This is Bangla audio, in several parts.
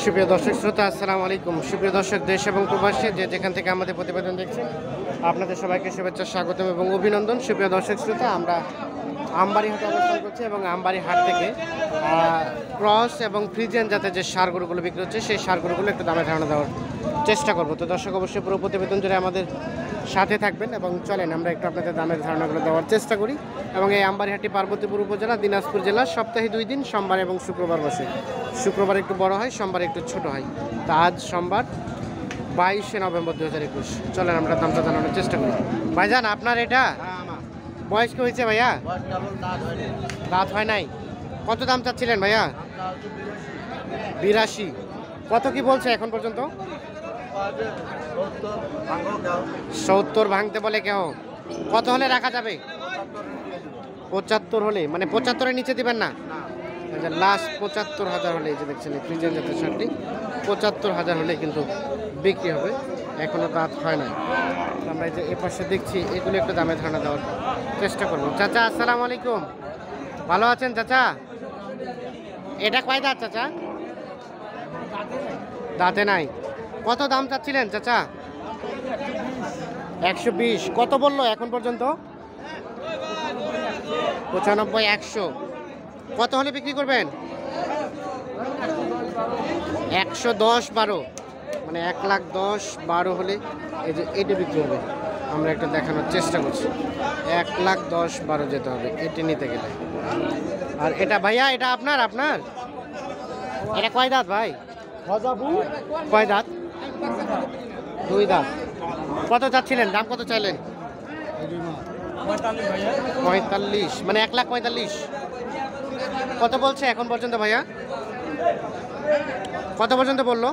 সুপ্রিয় দর্শক শ্রোতা, আসসালামু আলাইকুম। সুপ্রিয় দর্শক, দেশ এবং প্রবাসী যে যেখান থেকে আমাদের প্রতিবেদন দেখছেন, আপনাদের সবাইকে শুভেচ্ছা, স্বাগতম এবং অভিনন্দন। সুপ্রিয় দর্শক শ্রোতা, আমরা আমবাড়ি হাটে অবস্থান করছি এবং আমবাড়ি হাট থেকে ক্রস এবং ফ্রিজিয়ান জাতের যে ষাঁড় গরুগুলো বিক্রি হচ্ছে, সেই ষাঁড় গরুগুলো একটু দামে ধারণা দেওয়ার চেষ্টা করব। তো দর্শক, অবশ্যই পুরো প্রতিবেদন জুড়ে আমাদের সাথে থাকবেন এবং চলেন আমরা একটু আপনাদের দামের ধারণাগুলো দেওয়ার চেষ্টা করি। এবং এই আমবাড়িহাটটি পার্বতীপুর উপজেলা, দিনাজপুর জেলা, সপ্তাহে 2 দিন, সোমবার এবং শুক্রবার বসে। শুক্রবার একটু বড় হয়, সোমবার একটু ছোট হয়। তা আজ সোমবার 22শে নভেম্বর 2021। চলেন আমরা দামটা জানানোর চেষ্টা করি। ভাইজান, আপনার এটা বয়স কি হয়েছে ভাইয়া? দাঁত হয় নাই। কত দাম চাচ্ছিলেন ভাইয়া? 82। কত কি বলছে এখন পর্যন্ত? 70 ভাঙতে বলে কেউ। কত হলে রাখা যাবে? 75 হলে, মানে 75-এর নিচে দিবেন না? লাস্ট 75,000 হলে, এই যে দেখছেন এই ফ্রিজিয়ান জাতের ষাঁড়টি 75,000 হলে কিন্তু বিক্রি হবে। এখনো দাঁত হয় না। আমরা এই যে এ পাশে দেখছি, এগুলো একটু দামে ধারণা দেওয়ার চেষ্টা করবো। চাচা, আসসালামু আলাইকুম। ভালো আছেন চাচা? এটা কয় দাঁত চাচা? দাঁতে নাই। কত দাম চাচ্ছিলেন চাচা? 120। কত বললো এখন পর্যন্ত? 95, 100। কত হলে বিক্রি করবেন? 110, 12, মানে 1,10,000, 12 হলে এই যে এটি বিক্রি হবে। আমরা একটা দেখানোর চেষ্টা করছি। 1,10,000, 12 যেতে হবে এটি নিতে গেলে। আর এটা ভাইয়া, এটা আপনার এটা কয় দাঁত ভাই? কয় দাঁত? 2 দাঁত। কত চাচ্ছিলেন? দাম কত চাইলেন? 45, মানে 1,45,000। কত বলছে এখন পর্যন্ত ভাইয়া? কত পর্যন্ত বললো?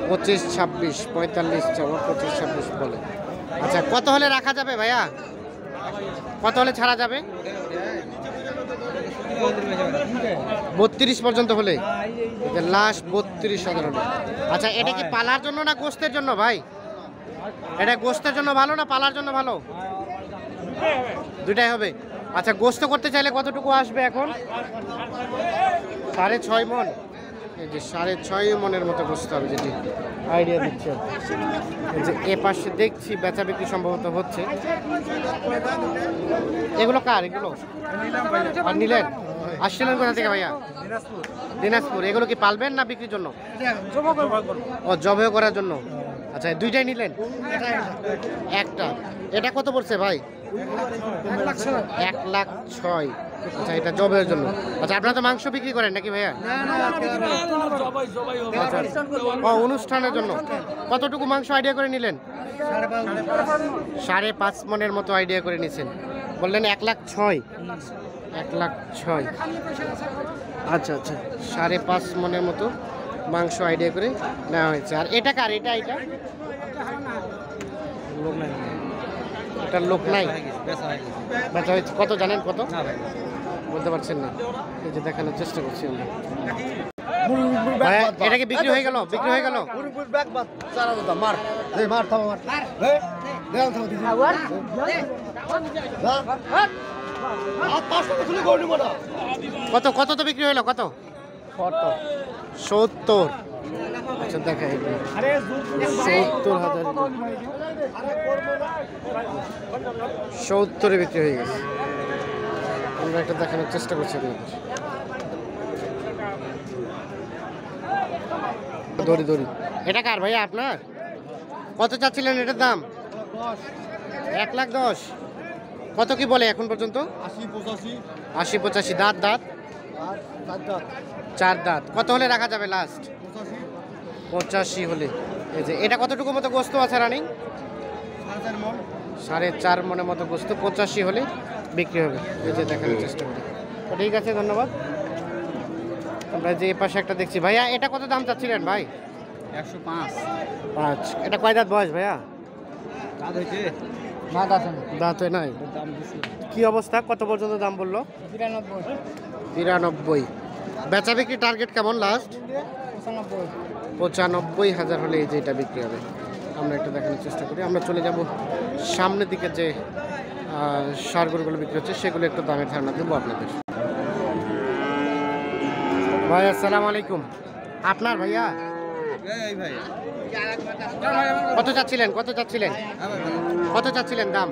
25, 26, 45 চাও, 25, 26 বলে। আচ্ছা, কত হলে রাখা যাবে ভাইয়া? কত হলে ছাড়া যাবে? 32 পর্যন্ত হলে, লাস্ট 32,000 হলে। আচ্ছা, এটা কি পালার জন্য না গোস্তের জন্য ভাই? এটা গোস্তের জন্য ভালো না পালার জন্য ভালো? দুটাই হবে। আচ্ছা, গোস্ত করতে চাইলে কতটুকু আসবে এখন? 6.5 মন। এই যে 6.5 মনের মতো গোস্ত হবে, যেটি আইডিয়া দিচ্ছে। এই যে এ পাশে দেখছি বেচা বিক্রি সম্ভবত হচ্ছে। এগুলো কার? এগুলো আর নিলেন? আসছিলেন কোথা থেকে ভাইয়া? দিনাজপুর। এগুলো কি পালবেন না বিক্রির জন্য? ও, জবে করার জন্য। আচ্ছা, দুইটাই নিলেন? একটা। এটা কত পড়ছে ভাই? 1,06,000। আচ্ছা, এটা জবের জন্য। আচ্ছা, আপনারা তো মাংস বিক্রি করেন নাকি ভাইয়া? ও, অনুষ্ঠানের জন্য। কতটুকু মাংস আইডিয়া করে নিলেন? 5.5 মনের মতো আইডিয়া করে নিছেন। বললেন 1,06,000। 1,06,000। আচ্ছা আচ্ছা, 5.5 মনের মতো মাংস আইডিয়া করে নেওয়া হয়েছে। আর এটা কার? এটা লোক নাই। এটা লোক নাই, বেচা হয়েছে। কত জানেন? কত বলতে পারছেন না? এই যে দেখানোর চেষ্টা করছি আমরা। এটা কি বিক্রি হয়ে গেল? বিক্রি হয়ে গেল। কত কত তো বিক্রি হইলো? কত? 70। আচ্ছা, দেখা 70,000। 70-এ বিক্রি হয়ে গেছে। আমরা একটা দেখানোর চেষ্টা করছি। দড়ি। এটা কার ভাইয়া আপনার? কত চাচ্ছিলেন এটার দাম? 1,10,000। কত কি বলে এখন পর্যন্ত? 80, 85। দাঁত? 4 দাঁত। কত হলে রাখা যাবে লাস্ট? 85 হলে। এই যে এটা কতটুকু মতো গোস্ত আছে রানিং? 4.5 মনের মতো গোস্ত। 85 হলে বিক্রি হবে। এই যে দেখানোর চেষ্টা করি। ঠিক আছে, ধন্যবাদ। আমরা যে পাশে একটা দেখছি ভাইয়া, এটা কত দাম চাচ্ছিলেন ভাই? 105। এটা কয় দাঁত বয়স ভাইয়া? দাঁত হয় নাই। কি অবস্থা? কত পর্যন্ত দাম বললো? 93। বেচা বিক্রি টার্গেট কেমন লাস্ট? 95,000 হলে এই যে এটা বিক্রি হবে। আমরা একটু দেখানোর চেষ্টা করি। আমরা চলে যাব সামনের দিকে, যে ষাঁড় গরুগুলো বিক্রি হচ্ছে সেগুলো একটু দামের ধারণা দেবো আপনাদের। ভাই আসসালামু আলাইকুম। আপনার ভাইয়া কত চাচ্ছিলেন? কত চাচ্ছিলেন? কত চাচ্ছিলেন দাম?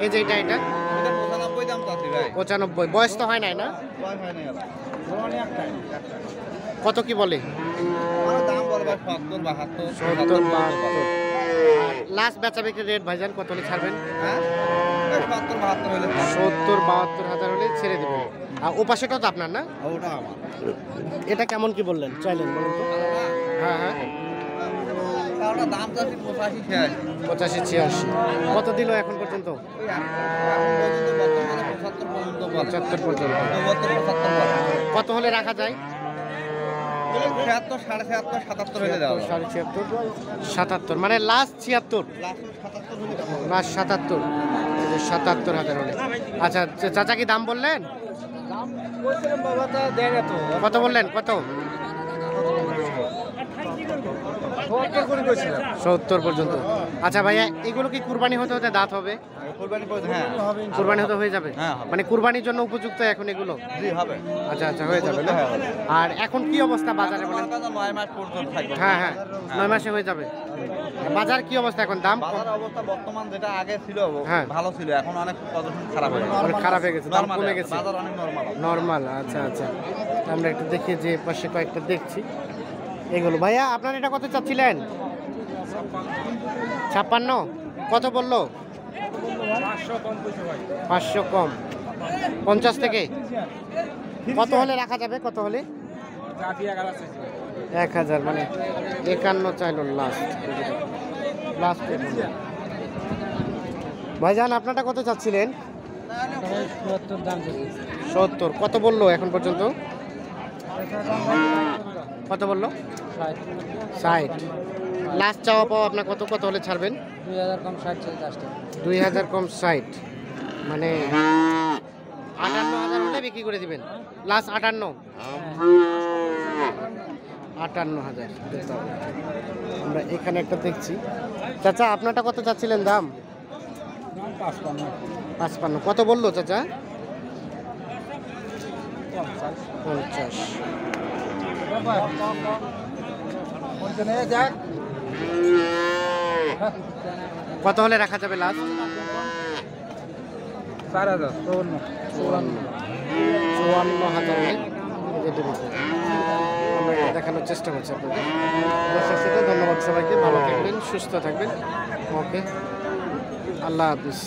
এই যে এটা 95। বয়স তো হয় নাই না? কত কি বলে? 70 72। লাস্ট বেচা বিক্রি রেট ভাইজান কত হলে ছাড়বেন? 70-72 হাজার হলে ছেড়ে দেবেন। আর ও পাশেটাও তো আপনার না? এটা কেমন কি বললেন চাইলেন বলুন তো? হ্যাঁ হ্যাঁ 85-86। কত দিল এখন পর্যন্ত? 75 পর্যন্ত। কত হলে রাখা যায়? 77 মানে লাস্ট 76। লাস্ট 77 হলে। আচ্ছা চাচা কি দাম বললেন? কত বললেন? কত? 70 পর্যন্ত। আচ্ছা ভাইয়া এগুলো কি কুরবানি হতে হতে দাঁত হবে? কুরবানি হতে হয়ে যাবে, মানে কুরবানির জন্য উপযুক্ত এখন এগুলো? আচ্ছা আচ্ছা হয়ে যাবে না? আর এখন কি অবস্থা বাজারে বলেন? 9 মাস পর্যন্ত থাকবে। হ্যাঁ হ্যাঁ 9 মাসে হয়ে যাবে। বাজার কি অবস্থা এখন? দাম অবস্থা বর্তমান যেটা আগে ছিল হ্যাঁ ভালো ছিল, এখন অনেক প্রদর্শন খারাপ হয়ে গেছে। অনেক খারাপ হয়ে গেছে, দাম কমে গেছে, বাজার অনেক নরমাল। আচ্ছা আচ্ছা আমরা একটু দেখি যে পাশে কয়েকটা দেখছি এগুলো। ভাইয়া আপনার এটা কত চাচ্ছিলেন? 56। কত বললো? 500 কম। 50 থেকে কত হলে রাখা যাবে? কত হলে? 1000 মানে 51 চাইলো লাস্ট। ভাইজান আপনারটা কত চাচ্ছিলেন? 70। কত বললো এখন পর্যন্ত? কত বললো? 60। লাস্ট চাওয়া পাওয়া আপনার কত? কত হলে ছাড়বেন? 2000 কম 60 মানে 58,000 হলে বিক্রি করে দিবেন। লাস্ট 58,000 আমরা এখানে একটা দেখছি। চাচা আপনারটা কত চাচ্ছিলেন দাম? 55। কত বললো চাচা? 50। কত হলে রাখা যাবে লাস্ট? 54,000 হলে আমরা এটা দেখানোর চেষ্টা করছি আপনাদের। দর্শক শ্রোতা ধন্যবাদ সবাইকে, ভালো থাকবেন, সুস্থ থাকবেন। ওকে, আল্লাহ হাফিজ।